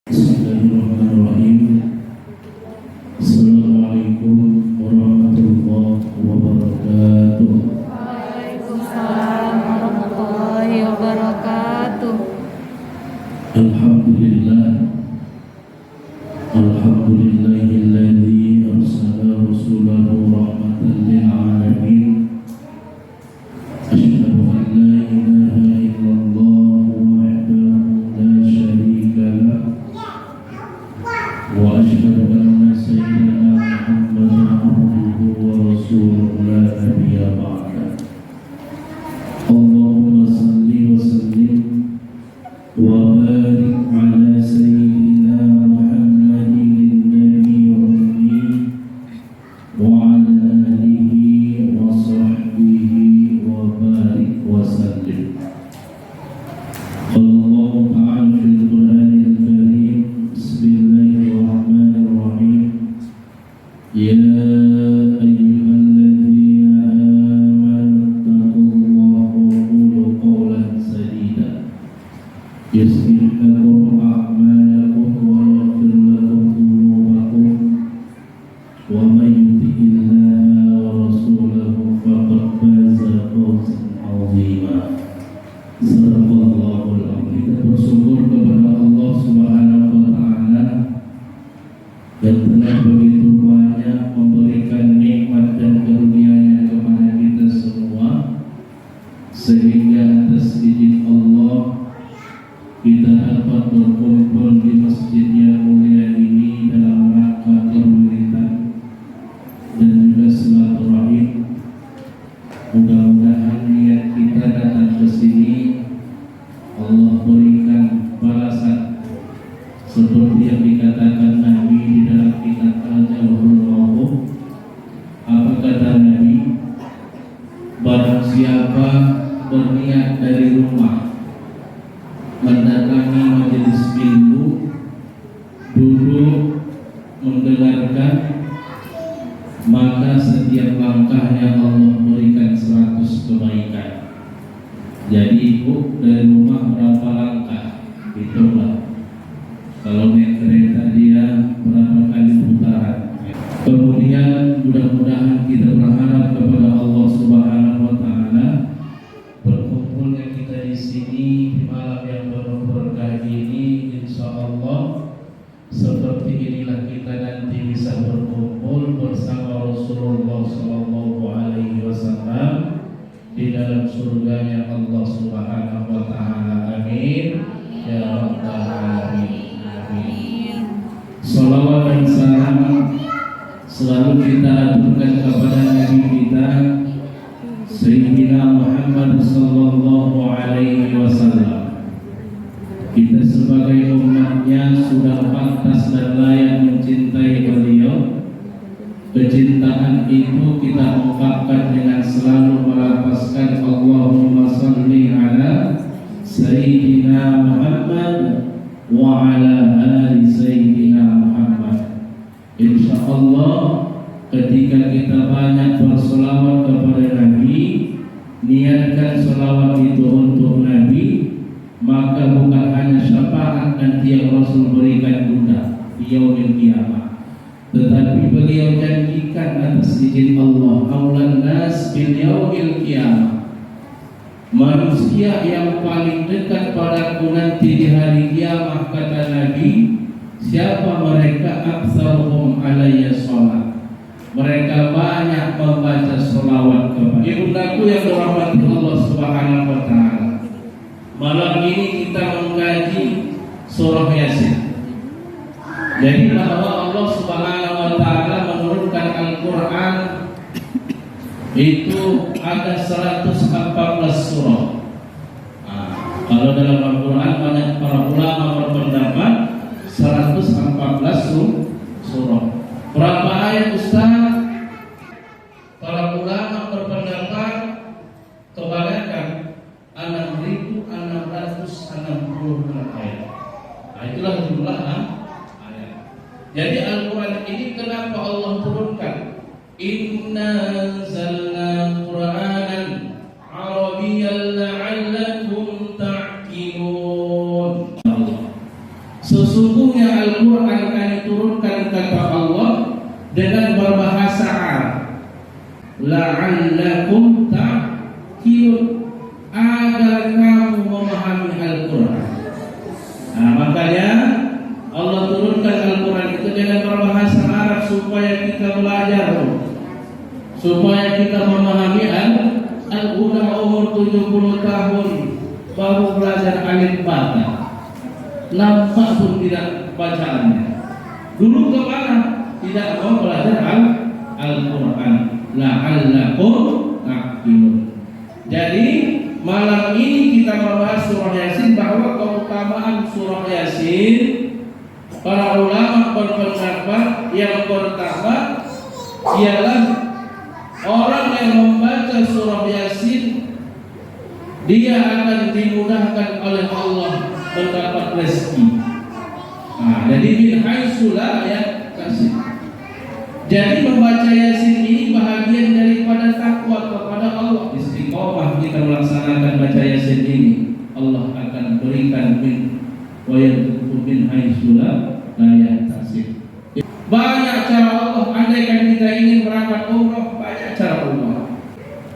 Bismillahirrahmanirrahim. Assalamualaikum warahmatullahi wabarakatuh. Waalaikumsalam warahmatullahi wabarakatuh. Alhamdulillah. Alhamdulillahilladzi arsala rasulahu rahmatan lil alamin. Asyhadu an la ilaha illallah wahdahu la syarika lah. Wa asyhadu anna sayyidina Muhammadan abduhu wa rasuluhu la nabiyya ba'dah. Allahumma salli wa sallim wa barik ala sayyidina Muhammadin nabiyil ummi wa ala alihi wa sahbihi wa barik wa sallim. Allahu ta'ala fil Qur'anil Karim. Bismillahirrahmanirrahim. Ya ayyuhalladzina amanu taqullaha wa qulu qawlan sadida yuslih lakum a'malakum wa yaghfir lakum dhunubakum wa may yuti'illaha wa rasulahu faqad faza fawzan 'azima. Sadaqallahul azim. Kita bersyukur kepada Allah Subhanahu wa taala yang telah begitu banyak memberikan nikmat dan karunia-Nya kepada kita semua, sehingga atas izin Allah kita dapat berkumpul di masjid yang mulia ini dalam rangka kewiritan dan juga silaturahim. Mudah-mudahan niat kita datang ke sini Allah berikan balasan seperti yang dikatakan Nabi di dalam kitab Al-Jawahirul Ma'ruf. Apa kata Nabi? Barang siapa berniat dari rumah mendatangi majelis ilmu, duduk mendengarkan, maka setiap langkahnya Allah berikan 100 kebaikan. Jadi ibu dari rumah berapa langkah? Hitunglah. Kalau naik kereta dia berapa kali putaran. Kemudian mudah-mudahan kita berharap kepada Allah Subhanahu wa taala berkumpulnya kita di sini di malam yang penuh berkah ini, insyaallah seperti inilah kita nanti bisa berkumpul bersama Rasulullah sallallahu alaihi wasallam di dalam surganya Allah Subhanahu wa taala. Amin ya rabbal alamin. Salawat dan salam selalu kita aturkan kepada Nabi kita Sayyidina Muhammad sallallahu alaihi wasallam. Kita sebagai umatnya sudah pantas dan layak mencintai beliau. Kecintaan itu kita ungkapkan dengan selalu melafazkan Allahumma salli ala Sayyidina Muhammad wa ala ali Sayyidina Muhammad. InsyaAllah ketika kita banyak berselawat kepada Nabi, niatkan selawat itu untuk Nabi, maka bukan hanya syafaat nanti yang Rasul berikan kita di yaumil qiyamah, tetapi beliau janjikan atas izin Allah, aulan nas bil yaumil qiyamah, manusia yang paling dekat padaku nanti di hari kiamat, kata Nabi, siapa mereka? Aktsaruhum alayya shalat, mereka banyak membaca selawat kepada ibundaku yang dirahmati Allah Subhanahu wa taala. Malam ini kita mengkaji surah Yasin. Jadi bahwa Allah Subhanahu wa taala menurunkan Al-Qur'an itu ada 114 surah. Kalau dalam Al-Quran banyak para ulama berpendapat 114 surah. Berapa ayat Ustaz? Para ulama berpendapat kebanyakan 6.660 ayat. Itulah jumlah ayat. Jadi Al-Quran ini kenapa Allah turunkan? Inna anzalna Qur'anan Arabiyyan la'allakum ta'qilun. Sesungguhnya la'allakum ta'qilun, agar kamu memahami Al-Quran. Nah, makanya Allah turunkan Al-Quran itu dengan berbahasa Arab supaya kita belajar, supaya kita memahami Al-Quran. Umur 70 tahun baru belajar alif bata, nampak pun tidak bacaannya. Dulu kemana? Tidak mau belajar Al-Quran. La'allakum ta'qilun. Jadi malam ini kita membahas surah Yasin, bahwa keutamaan surah Yasin, para ulama berpendapat yang pertama ialah orang yang membaca surah Yasin, dia akan dimudahkan oleh Allah mendapat rezeki. Nah, jadi min haitsu la yahtasib. Jadi membaca Yasin ini bahagian daripada takwa kepada Allah. Istiqomah kita melaksanakan baca Yasin ini, Allah akan berikan min wa yarzuqhu min haitsu la yahtasib. Banyak cara Allah. Andaikan kita ingin berangkat umroh, banyak cara Allah.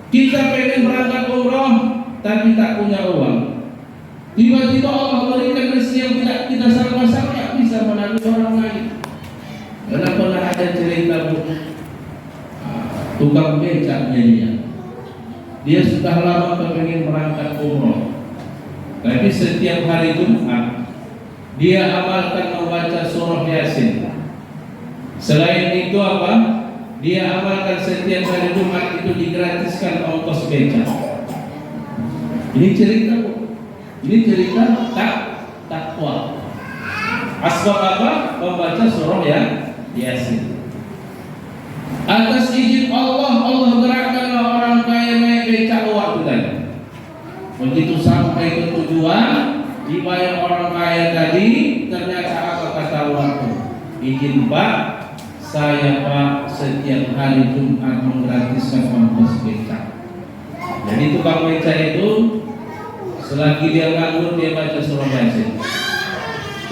Kita pengen berangkat umroh tapi tak punya uang, tiba-tiba Allah berikan rezeki yang tidak kita sangka-sangka, bisa melalui orang lain. Karena pernah ada cerita tukang becaknya, dia sudah lama kepengen berangkat umroh, tapi setiap hari Jumat dia amalkan membaca surah Yasin. Selain itu apa? Dia amalkan setiap hari Jumat itu digratiskan ongkos becak. Ini cerita takwa. Asbab apa? Membaca surah Yasin. Atas izin Allah, Allah gerakkanlah orang kaya naik becak waktu tadi. Begitu sampai ke tujuan, dibayar orang kaya tadi, ternyata apa kata waktu? Izin Pak, saya Pak setiap hari Jumat menggratiskan ongkos becak. Jadi tukang becak itu selagi dia nganggur dia baca surah Yasin.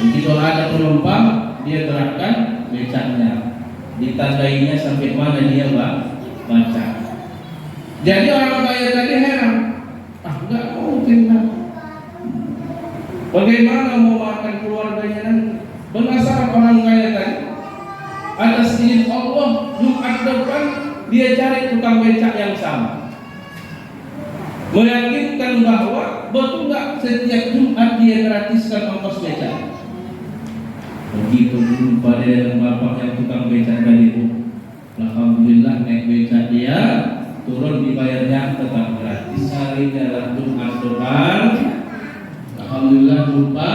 Begitu ada penumpang dia gerakkan becaknya, ditandainya sampai mana dia baca. Jadi orang kaya tadi heran, nggak mungkin lah. Bagaimana mau makan keluarganya nanti? Penasaran orang kaya tadi. Atas izin Allah, Jumat depan dia cari tukang becak yang sama, meyakinkan bahwa betul nggak setiap Jumat dia gratiskan ongkos becak. Begitu jumpa dia dengan bapak yang tukang becak tadi itu, alhamdulillah naik becak dia, turun dibayarnya tetap gratis. Hari jalan Jumat depan, alhamdulillah jumpa.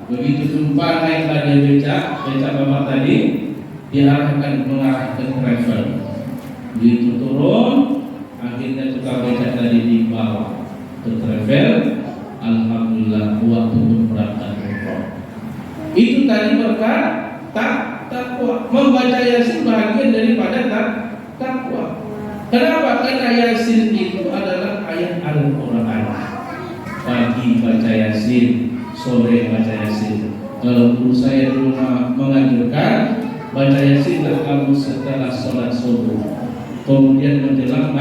Begitu jumpa naik lagi becak bapak tadi, dia akan mengarah ke travel. Begitu turun, akhirnya tukang becak tadi dibawa ke travel. Alhamdulillah waktu pun berangkat umroh. Itu tadi berkat takwa. Membaca Yasin bahagian daripada takwa. Kenapa? Karena Yasin itu adalah ayat Al-Quran. Pagi baca Yasin, sore baca Yasin. Kalau guru saya dulu mengajarkan, baca Yasinlah kamu setelah sholat subuh, kemudian menjelang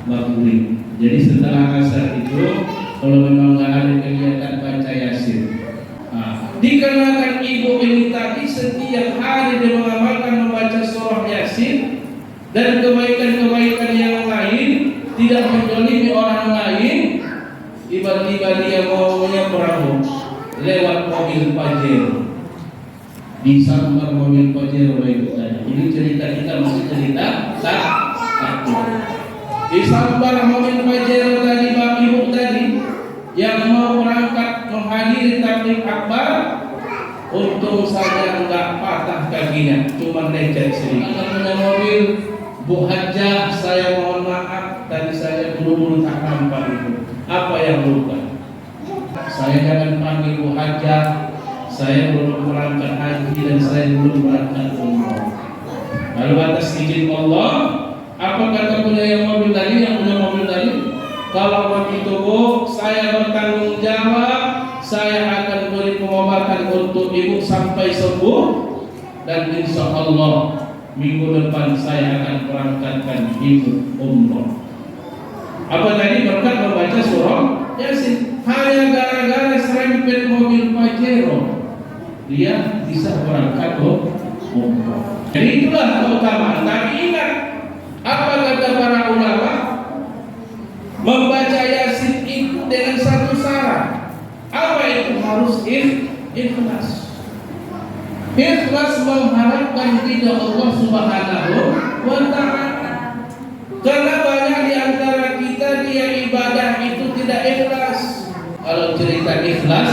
maghrib. Jadi setelah asar itu, kalau memang nggak ada kegiatan baca Yasin. Dikarenakan ibu ini tadi setiap hari dia mengamalkan membaca surah Yasin dan kebaikan-kebaikan yang lain, tidak menzalimi orang lain. Tiba-tiba dia mau menyeberang lewat mobil Pajero, disambar mobil Pajero itu tadi. Ini cerita kita masih cerita takwa. Disambar mobil Pajero tadi, bapak ibu tadi yang mau berangkat menghadiri tabligh akbar, untung saja enggak patah kakinya, cuma lecet sedikit. Kalau punya mobil, Bu Hajjah, saya mohon maaf, tadi saya buru-buru tak nampak itu. Apa yang lupa? Saya jangan panggil Bu Hajjah, saya belum berangkat haji dan saya belum berangkat umroh. Lalu atas izin Allah, apa kata punya yang mobil tadi, yang punya mobil tadi? Kalau begitu Bu, saya bertanggung jawab, saya akan beri pengobatan untuk ibu sampai sembuh, dan insya Allah minggu depan saya akan berangkatkan ibu umroh. Apa tadi berkat membaca surah Yasin? Hanya gara-gara serempet mobil Pajero dia bisa berangkat umroh. Jadi itulah keutamaan. Tapi ingat apa kata para ulama? Membaca Yasin itu dengan satu syarat. Apa itu? Harus ikhlas. Ikhlas mengharapkan ridha Allah Subhanahu wa ta'ala. Karena banyak di antara kita dia ibadah itu tidak ikhlas. Kalau cerita ikhlas,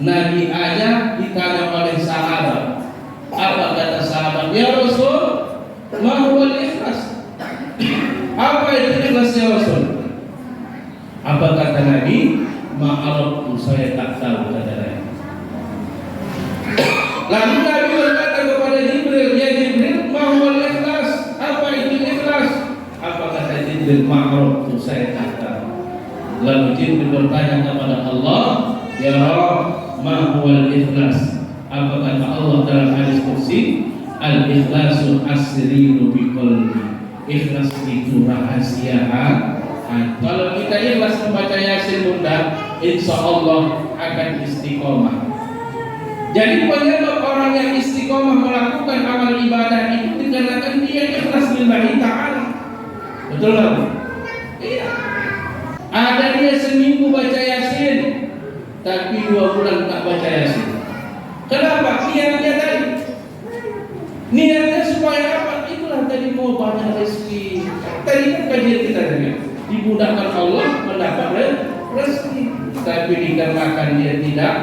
Nabi aja ditanya oleh sahabat. Apa kata sahabat? Ya Rasul, ma huwal ikhlas? Apa itu ikhlas ya Rasul? Apa kata Nabi? Ma'arabtu, saya tak tahu, kata Nabi. Lalu Nabi berkata kepada Jibril, ya Jibril, ma huwal ikhlas? Apa itu ikhlas? Apa kata Jibril? Ma'arabtu, saya tak tahu. Lalu Jibril bertanya kepada Allah, ya Rabb, ma huwal ikhlas? Apa kata Allah dalam hadis kursi? Al-ikhlasu asriru biqalbi. Ikhlas itu rahasia hati. Kalau kita ikhlas membaca Yasin bunda, insya Allah akan istiqomah. Jadi penyebab orang yang istiqomah melakukan amal ibadah itu dikarenakan dia ikhlas lillahi ta'ala. Betul tak? Iya. Ada dia seminggu baca Yasin, tapi 2 bulan tak baca Yasin. Kenapa? Niatnya tadi. Niatnya supaya apa? Itulah tadi mau banyak rezeki. Tadi kan kajian kita tadi. Dimudahkan Allah mendapat rezeki. Tapi dikarenakan dia tidak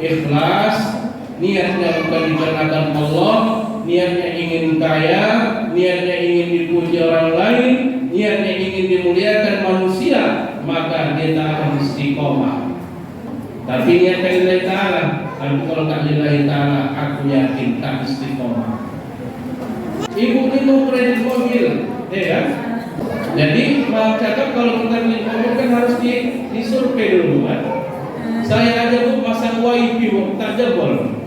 ikhlas, niatnya bukan dikarenakan Allah, niatnya ingin kaya, niatnya ingin dipuji orang lain, niatnya ingin dimuliakan manusia, maka dia tak akan istiqomah. Tapi niatnya lillahi ta'ala. Tapi kalau tak lillahi ta'ala, aku yakin tak istiqomah. Ibu ini mau kredit mobil, ya. Jadi mau cakap kalau kita beli mobil kan harus disurvei dulu kan. Saya aja bu masang wifi bu, tak jebol.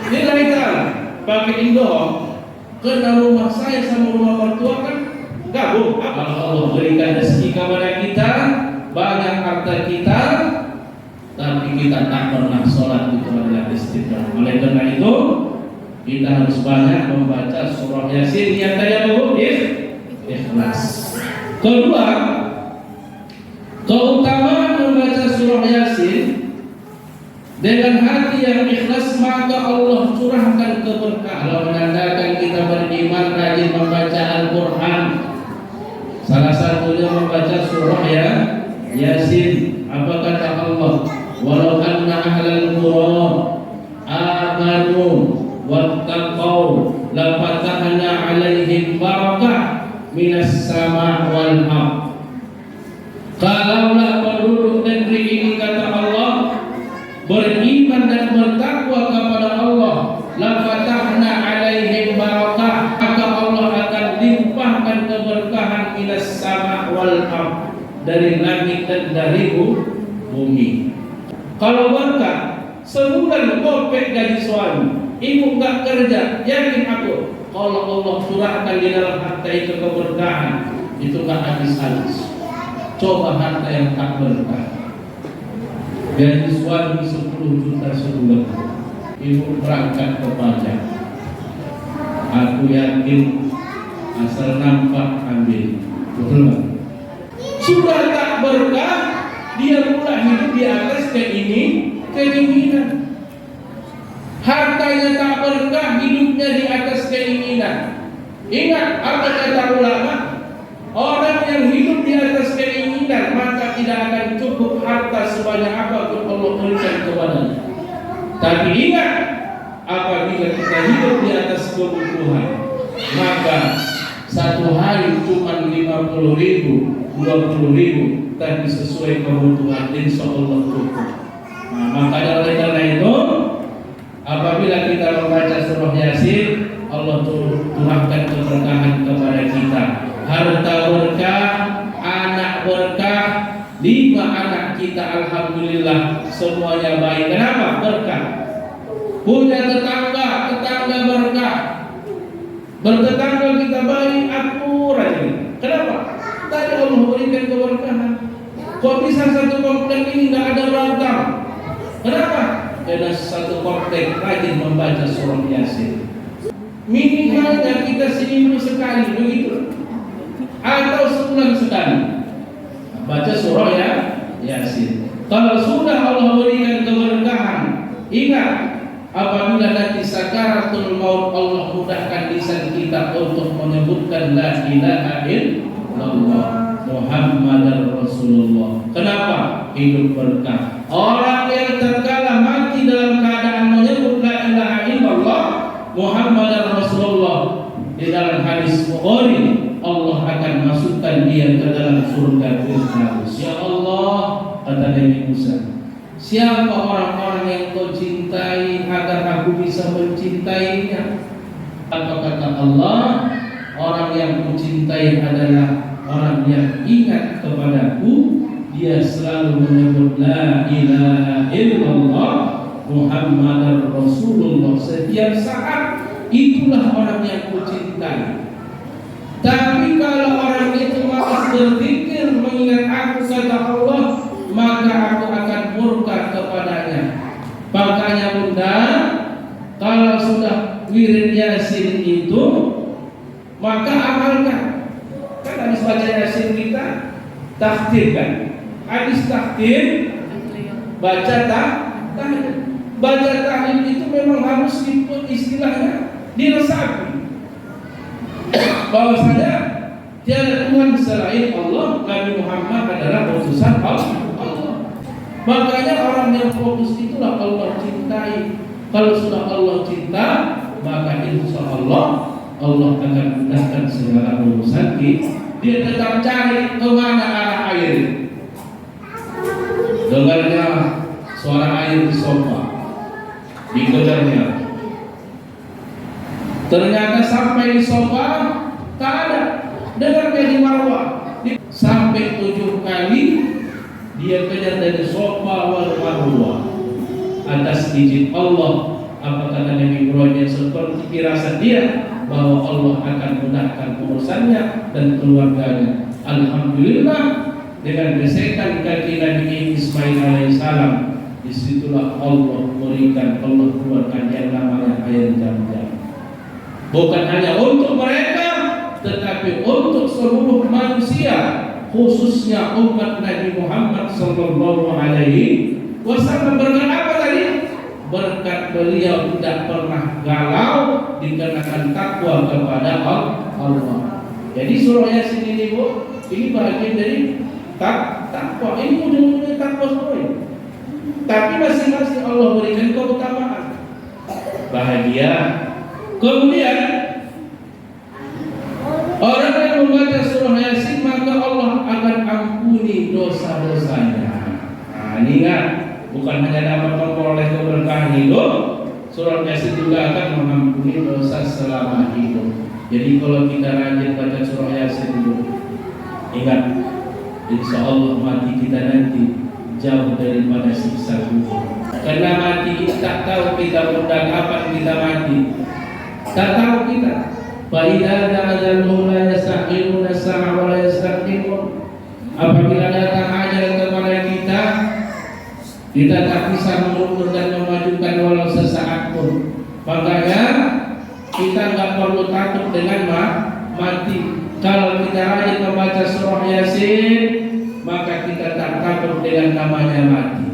Lillahi ta'ala, pakai Indihome, karena rumah saya sama rumah mertua kan gabung. Kalau Allah berikan rezeki kepada kita, banyak harta kita, tapi kita tak pernah sholat itu adalah istiqomah. Oleh karena itu kita harus banyak membaca surah Yasin. Yang tadi apa bu? Ikhlas. Kedua, keutamaan membaca surah Yasin dengan hati yang ikhlas, maka Allah curahkan keberkahan. Allah menandakan kita beriman, rajin membaca Al-Quran. Salah satunya membaca surah Yasin. Apa kata Allah? Walau anna ahlal qura amanu wattaqau lafatahna alaihim barakah minas sama' wal ardh. Kalaulah penduduk negeri ini, kata Allah, beriman dan bertakwa kepada Allah, lafatahna alaihim barakah, maka Allah akan limpahkan keberkahan minas sama' wal ardh, dari langit dan dari bumi. Kalau berkah, sebulan kopek gaji suami, ibu tak kerja, yakin aku, kalau Allah curahkan di dalam harta itu keberkahan, itu tak habis-habis. Coba harta yang tak berkah, gaji suami 10 juta sebulan, ibu berangkat ke pajak, aku yakin asal nampak ambil. Betul tak? Sudah tak berkah, dia pula hidup di atas keinginan. Hartanya tak berkah, hidupnya di atas keinginan. Ingat apa kata ulama? Orang yang hidup di atas keinginan, maka tidak akan cukup harta sebanyak apapun Allah berikan kepadanya. Tapi ingat, apabila kita hidup di atas kebutuhan, maka satu hari cuma 50.000, 20.000, tapi sesuai kebutuhan, insya Allah cukup. Nah, maka oleh karena itu, apabila kita membaca surah Yasin, Allah turunkan keberkahan kepada kita. Harta berkah, anak berkah, 5 anak kita alhamdulillah semuanya baik. Kenapa? Berkah. Punya tetangga berkah. Bertetangga kita baik, akur aja. Kenapa? Tadi Allah berikan keberkahan. Kok bisa satu komplek ini nggak ada berantem? Kenapa? Karena satu komplek rajin membaca surah Yasin. Minimalnya kita seminggu sekali, begitu? Atau sebulan sekali baca surah Yasin. Kalau sudah Allah berikan keberkahan, ingat, apabila nanti sakaratul maut, Allah mudahkan lisan kita untuk menyebutkan la ilaha illallah Muhammadar Rasulullah. Kenapa? Hidup berkah. Orang yang terkala mati dalam keadaan menyebut la ilaha illallah Muhammadar Rasulullah, di dalam hadis Bukhari, Allah akan masukkan dia ke dalam surga Firdaus. Ya Allah, kata Nabi Musa, siapa orang-orang yang kau cintai agar aku bisa mencintainya? Apa kata Allah? Orang yang ku cintai adalah orang yang ingat kepadaku, dia selalu menyebut la ilaha illallah Muhammadar Rasulullah setiap saat. Itulah orang yang ku cintai. Tapi kalau orang itu malas berpikir mengingat aku, kata Allah, maka aku akan murka kepadanya. Makanya bunda, kalau sudah wirid Yasin itu, maka amalkan. Kan habis baca Yasin kita takdir kan? Habis takdir baca tahlil. Baca tahlil itu memang harus istilahnya diresapi bahwasanya tiada Tuhan selain Allah, Nabi Muhammad adalah utusan Allah. Makanya orang yang fokus itulah Allah cintai. Kalau sudah Allah cinta, maka insya Allah akan mudahkan segala urusan kita. Dia tetap cari kemana arah air. Dengarnya suara air di sofa, dikejarnya. Ternyata sampai di sofa tak ada. Dengar dari marwah. Sampai 7 kali dia kejar dari sofa wal marwah. Atas izin Allah, apa kata Nabi Ibrahim, seperti firasat dia bahwa Allah akan mudahkan urusannya dan keluarganya. Alhamdulillah, dengan gesekan kaki Nabi Ismail alaihissalam, disitulah Allah berikan, Allah keluarkan yang namanya air Zam-Zam. Bukan hanya untuk mereka, tetapi untuk seluruh manusia, khususnya umat Nabi Muhammad sallallahu alaihi wasallam. Berkat apa tadi? Berkat beliau tidak pernah galau dikarenakan takwa kepada Allah. Jadi surah Yasin ini, Bu, ini bagian dari takwa. Ini ujung-ujungnya takwa semua. Tapi masing-masing Allah berikan keutamaan. Bahagia. Kemudian orang yang membaca surah Yasin, maka Allah akan ampuni dosa-dosanya. Nah, ingat, bukan hanya dapat memperoleh keberkahan hidup, surah Yasin juga akan mengampuni dosa selama hidup. Jadi kalau kita rajin baca surah Yasin itu, ingat, insya Allah mati kita nanti jauh daripada siksa kubur. Karena mati kita tak tahu kita mudah kapan kita mati. Tak tahu kita. Fa'idha da'adalhum la yasta'khiruna as-sa'a wa la yastaqdimun. Apabila datang ajal kepada kita tak bisa mengundur dan memajukan walau sesaat pun. Makanya kita nggak perlu takut dengan mati. Kalau kita rajin membaca surah Yasin, maka kita tak takut dengan namanya mati.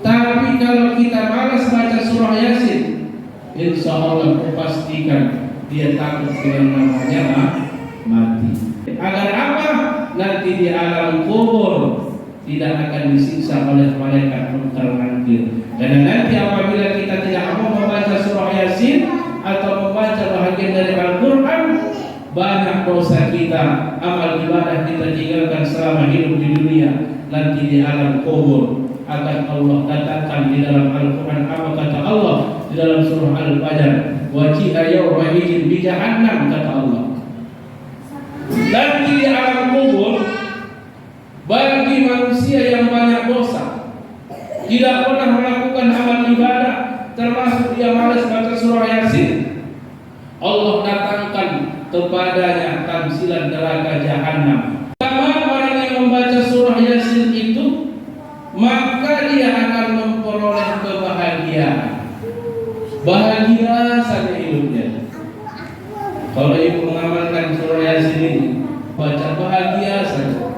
Tapi kalau kita malas baca surah Yasin, insya Allah pastikan dia takut dengan namanya mati. Agar apa? Nanti di alam kubur tidak akan disiksa oleh malaikat munkar nakir. Karena nanti apabila kita tidak mau membaca surah Yasin atau membaca bahagian dari Al-Quran, banyak dosa kita, amal ibadah kita tinggalkan selama hidup di dunia. Nanti di alam kubur akan Allah datangkan di dalam Al-Quran. Apa kata Allah di dalam surah Al-Fajr? Wajiha yawma idzin bi jahannam, kata Allah. Nanti di alam kubur, bagi manusia yang banyak dosa, tidak pernah melakukan amal ibadah, termasuk dia malas baca surah Yasin, Allah datangkan kepadanya tamsilan neraka jahanam. Sama orang yang membaca surah Yasin itu, maka dia akan memperoleh kebahagiaan. Bahagia saja hidupnya. Kalau ibu mengamalkan surah Yasin ini, baca bahagia saja.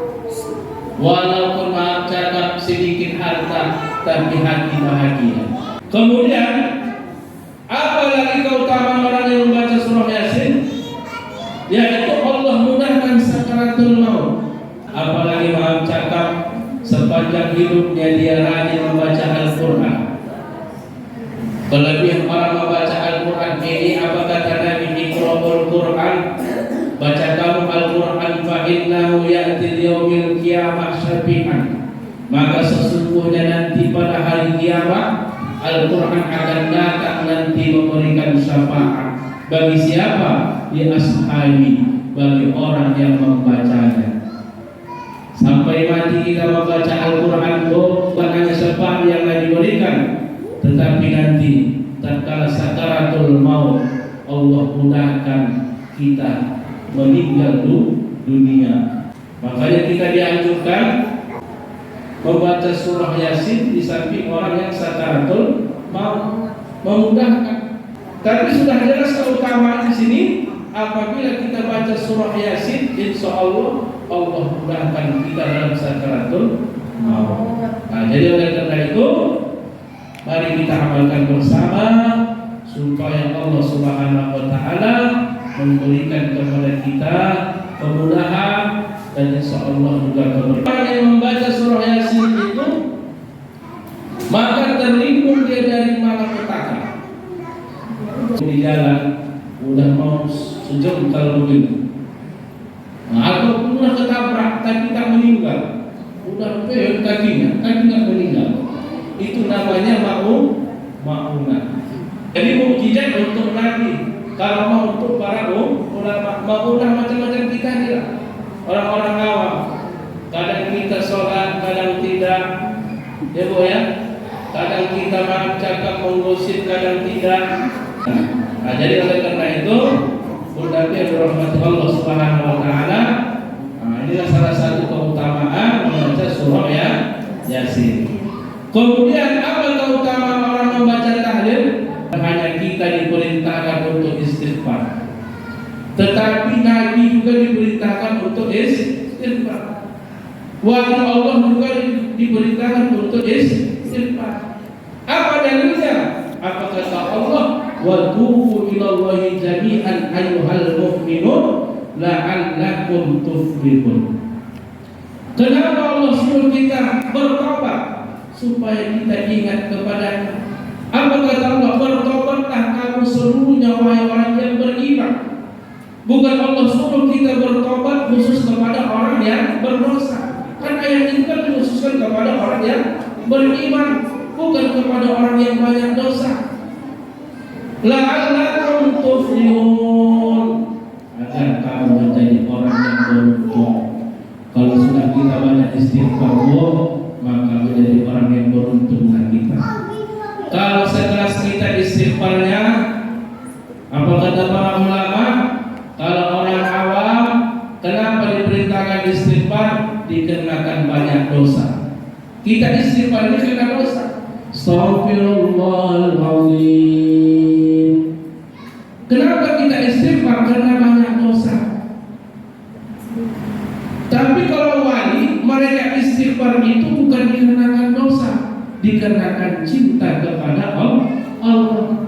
Walaupun maaf cakap sedikit harta, tapi hati bahagia. Kemudian, apalagi keutamaan orang yang membaca surah Yasin, yaitu Allah mudahkan sakaratul maut. Apalagi maaf cakap sepanjang hidupnya dia rajin membaca Al-Quran. Kelebihan orang membaca Al-Quran ini, apa kata Nabi? Iqra'ul Quran, baca kamu Al-Quran, fa innahu ya'ti yaumil qiyamah syafi'an. Maka sesungguhnya nanti pada hari kiamat Al-Quran akan datang nanti memberikan syafaat. Bagi siapa? Di ashabi, bagi orang yang membacanya. Sampai mati kita membaca Al-Quran, bukan hanya syafaat yang diberikan, tetapi nanti tatkala sakaratul maut Allah mudahkan kita meninggal dunia. Makanya kita dianjurkan membaca surah Yasin di samping orang yang sakaratul maut, memudahkan. Tapi sudah jelas keutamaan di sini. Apabila kita baca surah Yasin, insya Allah Allah mudahkan kita dalam sakaratul maut. Nah, jadi oleh karena itu, mari kita amalkan bersama supaya Allah Subhanahu wa taala memberikan kepada kita kemudahan dan insya Allah juga keberkahan. Orang yang membaca surah Yasin itu maka terlindung dia dari malapetaka. Di jalan udah mau sejam kalau begitu, ataupun udah ketabrak tapi tak meninggal, udah peot kakinya meninggal. Itu namanya ma'unah. Jadi mukjizat untuk Nabi. Kalau mau untuk para ulama, ma'unah macam-macam kita ni lah. Orang-orang awam, kadang kita sholat, kadang tidak, ya bu ya. Kadang kita maaf cakap menggosip, kadang tidak. Nah, jadi oleh karena itu, Bunda dirahmati Allah Subhanahu wa taala. Nah, inilah salah satu keutamaan membaca surah Yasin. Kemudian apa keutamaan orang membaca tahlil? Hanya kita diperintahkan untuk istighfar, tetapi Nabi juga diperintahkan untuk istighfar. Wali Allah juga diperintahkan untuk istighfar. Apa dalilnya? Apa kata Allah? Wa tubu ilallahi jami'an ayyuhal mu'minun la'allakum tuflihun. Kenapa Allah suruh kita bertobat? Supaya kita ingat kepadanya. Apa kata Allah? Bertobatlah kamu seluruhnya wahai orang yang beriman. Bukan Allah suruh kita bertobat khusus kepada orang yang berdosa. Kan ayat ini kan dikhususkan kepada orang yang beriman, bukan kepada orang yang banyak dosa. La'allakum tuflihun, agar kamu menjadi orang yang beruntung. Kalau sudah kita banyak istighfar, maka menjadi orang yang beruntunglah kita. Kalau sekelas kita istighfarnya, apa kata para ulama? Kalau orang awam, kenapa diperintahkan istighfar? Dikarenakan banyak dosa. Kita istighfar ini karena dosa. Astaghfirullahaladzim. Kenapa kita istighfar? Karena banyak dosa. Tapi kalau wali, mereka istighfar itu bukan dikarenakan dosa, dikarenakan cinta kepada Allah.